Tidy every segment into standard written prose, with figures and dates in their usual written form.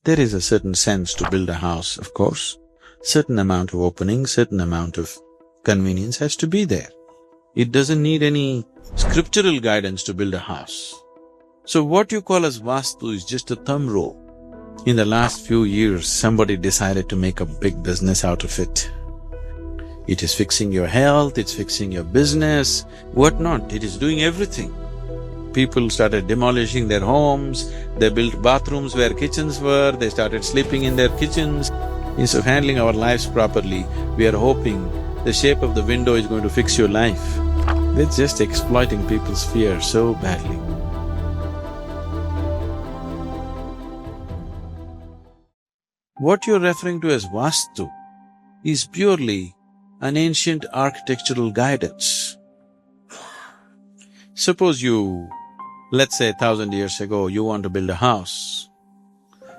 There is a certain sense to build a house, of course. Certain amount of opening, certain amount of convenience has to be there. It doesn't need any scriptural guidance to build a house. So what you call as Vastu is just a thumb rule. In the last few years, somebody decided to make a big business out of it. It is fixing your health, it's fixing your business, whatnot, it is doing everything. People started demolishing their homes, they built bathrooms where kitchens were, they started sleeping in their kitchens. Instead of handling our lives properly, we are hoping the shape of the window is going to fix your life. They're just exploiting people's fear so badly. What you're referring to as Vastu is purely an ancient architectural guidance. Suppose you, let's say 1,000 years ago, you want to build a house.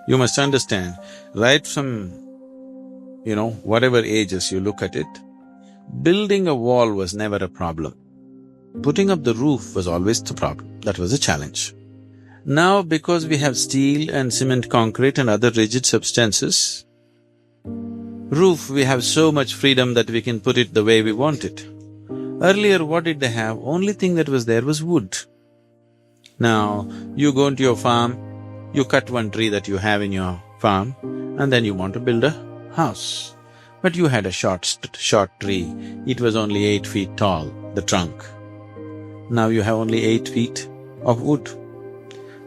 You must understand, right from, whatever ages you look at it, building a wall was never a problem. Putting up the roof was always the problem, that was a challenge. Now, because we have steel and cement concrete and other rigid substances, roof we have so much freedom that we can put it the way we want it. Earlier, what did they have? Only thing that was there was wood. Now, you go into your farm, you cut one tree that you have in your farm, and then you want to build a house. But you had a short tree, it was only 8 feet tall, the trunk. Now you have only 8 feet of wood.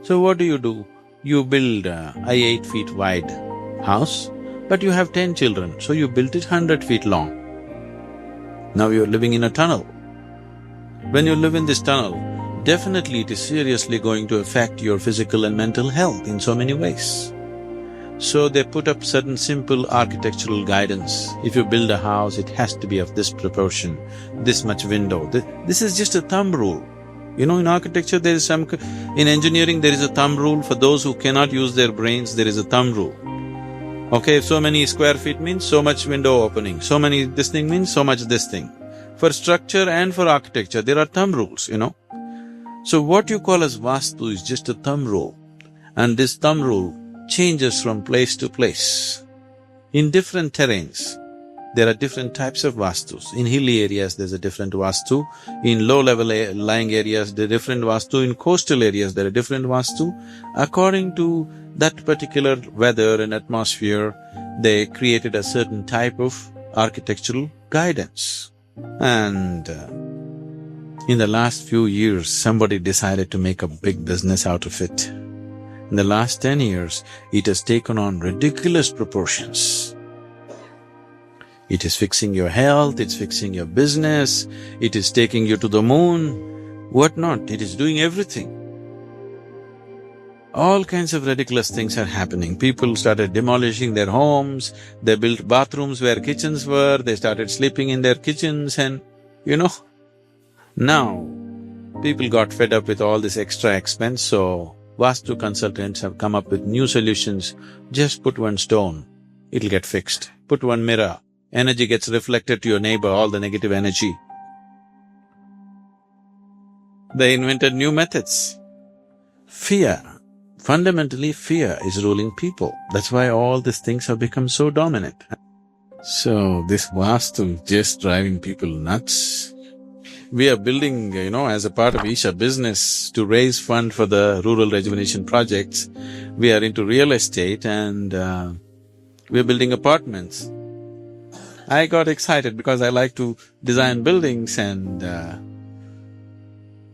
So what do? You build a 8 feet wide house, but you have 10 children, so you built it 100 feet long. Now you're living in a tunnel. When you live in this tunnel, definitely it is seriously going to affect your physical and mental health in so many ways. So they put up certain simple architectural guidance. If you build a house, it has to be of this proportion, this much window. This is just a thumb rule. In architecture there is in engineering there is a thumb rule. For those who cannot use their brains, there is a thumb rule. Okay, so many square feet means so much window opening, so many this thing means so much this thing. For structure and for architecture, there are thumb rules, So what you call as Vastu is just a thumb rule, and this thumb rule changes from place to place. In different terrains, there are different types of Vastus. In hilly areas, there's a different Vastu. In low-level lying areas, there are different Vastu. In coastal areas, there are different Vastu. According to that particular weather and atmosphere, they created a certain type of architectural guidance. And in the last few years, somebody decided to make a big business out of it. In the last 10 years, it has taken on ridiculous proportions. It is fixing your health, it's fixing your business, it is taking you to the moon, whatnot, it is doing everything. All kinds of ridiculous things are happening. People started demolishing their homes, they built bathrooms where kitchens were, they started sleeping in their kitchens and, now people got fed up with all this extra expense, so Vastu consultants have come up with new solutions. Just put one stone, it'll get fixed. Put one mirror, energy gets reflected to your neighbor, all the negative energy. They invented new methods. Fear. Fundamentally, fear is ruling people. That's why all these things have become so dominant. So, this Vastu is just driving people nuts. We are building, as a part of Isha business to raise fund for the rural rejuvenation projects. We are into real estate and we are building apartments. I got excited because I like to design buildings and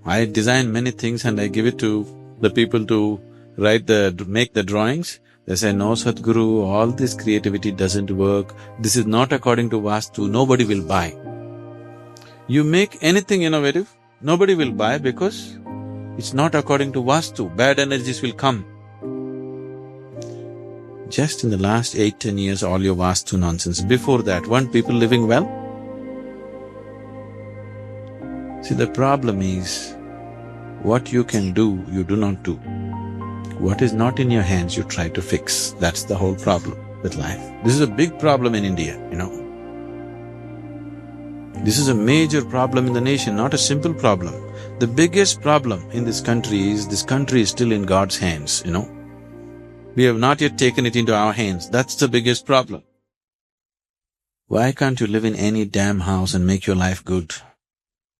I design many things and I give it to the people to make the drawings. They say, no Sadhguru, all this creativity doesn't work. This is not according to Vastu, nobody will buy. You make anything innovative, nobody will buy because it's not according to Vastu, bad energies will come. Just in the last 8–10 years, all your Vastu nonsense. Before that, weren't people living well? See, the problem is, what you can do, you do not do. What is not in your hands, you try to fix. That's the whole problem with life. This is a big problem in India, This is a major problem in the nation, not a simple problem. The biggest problem in this country is still in God's hands, We have not yet taken it into our hands. That's the biggest problem. Why can't you live in any damn house and make your life good?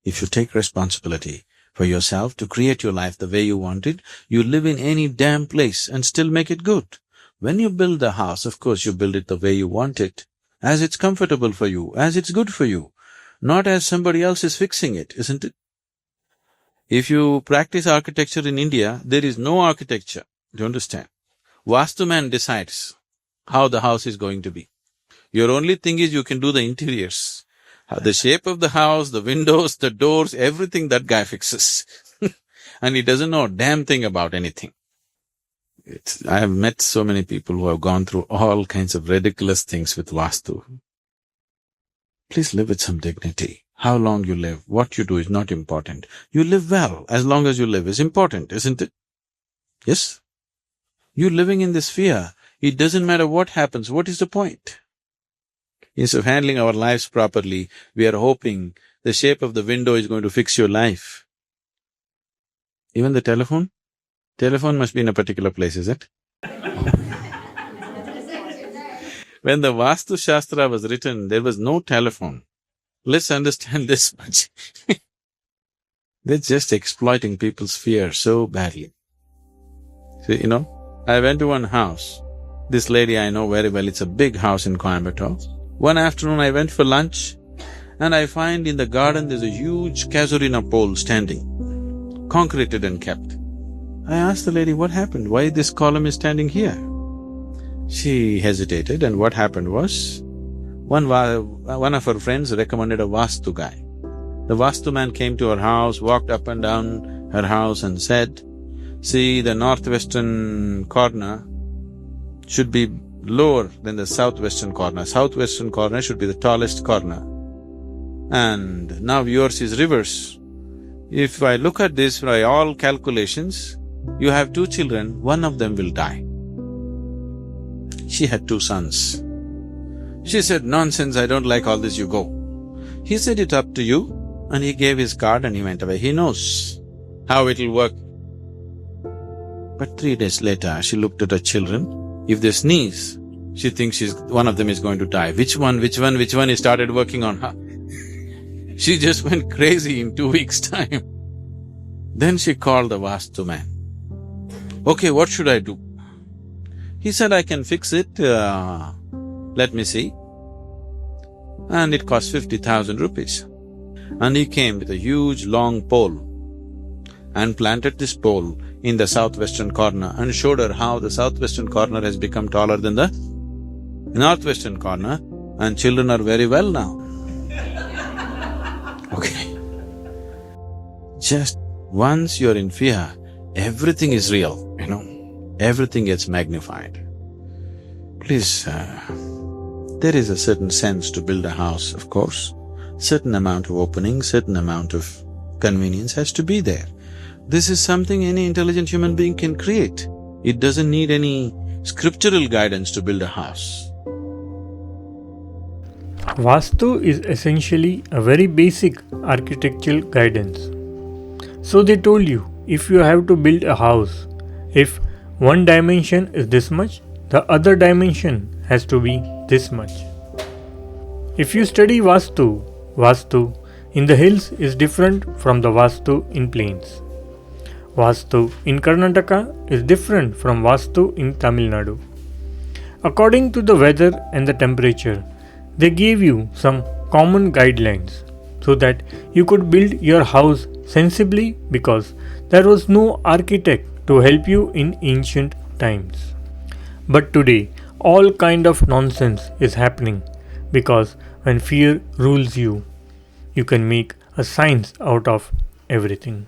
If you take responsibility for yourself to create your life the way you want it, you live in any damn place and still make it good. When you build a house, of course you build it the way you want it, as it's comfortable for you, as it's good for you, not as somebody else is fixing it, isn't it? If you practice architecture in India, there is no architecture, do you understand? Vastu man decides how the house is going to be. Your only thing is you can do the interiors. The shape of the house, the windows, the doors, everything that guy fixes. And he doesn't know a damn thing about anything. I have met so many people who have gone through all kinds of ridiculous things with Vastu. Please live with some dignity. How long you live, what you do is not important. You live well, as long as you live is important, isn't it? Yes? You living in this fear, it doesn't matter what happens, what is the point? Instead of handling our lives properly, we are hoping the shape of the window is going to fix your life. Even the telephone? Telephone must be in a particular place, is it? When the Vastu Shastra was written, there was no telephone. Let's understand this much. They're just exploiting people's fear so badly. See, I went to one house. This lady I know very well, it's a big house in Coimbatore. One afternoon I went for lunch and I find in the garden there's a huge casuarina pole standing, concreted and kept. I asked the lady, what happened? Why this column is standing here? She hesitated, and what happened was, one of her friends recommended a Vastu guy. The Vastu man came to her house, walked up and down her house and said, see, the northwestern corner should be lower than the southwestern corner. Southwestern corner should be the tallest corner. And now yours is reverse. If I look at this by all calculations, you have 2 children, one of them will die. She had 2 sons. She said, nonsense, I don't like all this, you go. He said, it's up to you, and he gave his card and he went away. He knows how it'll work. But 3 days later, she looked at her children. If they sneeze, she thinks one of them is going to die. Which one? He started working on her. She just went crazy in 2 weeks' time. Then she called the Vastu man. Okay, what should I do? He said, I can fix it, let me see. And it cost 50,000 rupees. And he came with a huge long pole and planted this pole in the southwestern corner and showed her how the southwestern corner has become taller than the northwestern corner, and children are very well now. Okay. Just once you're in fear, everything is real, everything gets magnified. Please, there is a certain sense to build a house, of course. Certain amount of opening, certain amount of convenience has to be there. This is something any intelligent human being can create. It doesn't need any scriptural guidance to build a house. Vastu is essentially a very basic architectural guidance. So they told you, if you have to build a house, if one dimension is this much, the other dimension has to be this much. If you study Vastu in the hills is different from the Vastu in plains. Vastu in Karnataka is different from Vastu in Tamil Nadu. According to the weather and the temperature, they gave you some common guidelines so that you could build your house sensibly, because there was no architect to help you in ancient times. But today, all kind of nonsense is happening, because when fear rules you, you can make a science out of everything.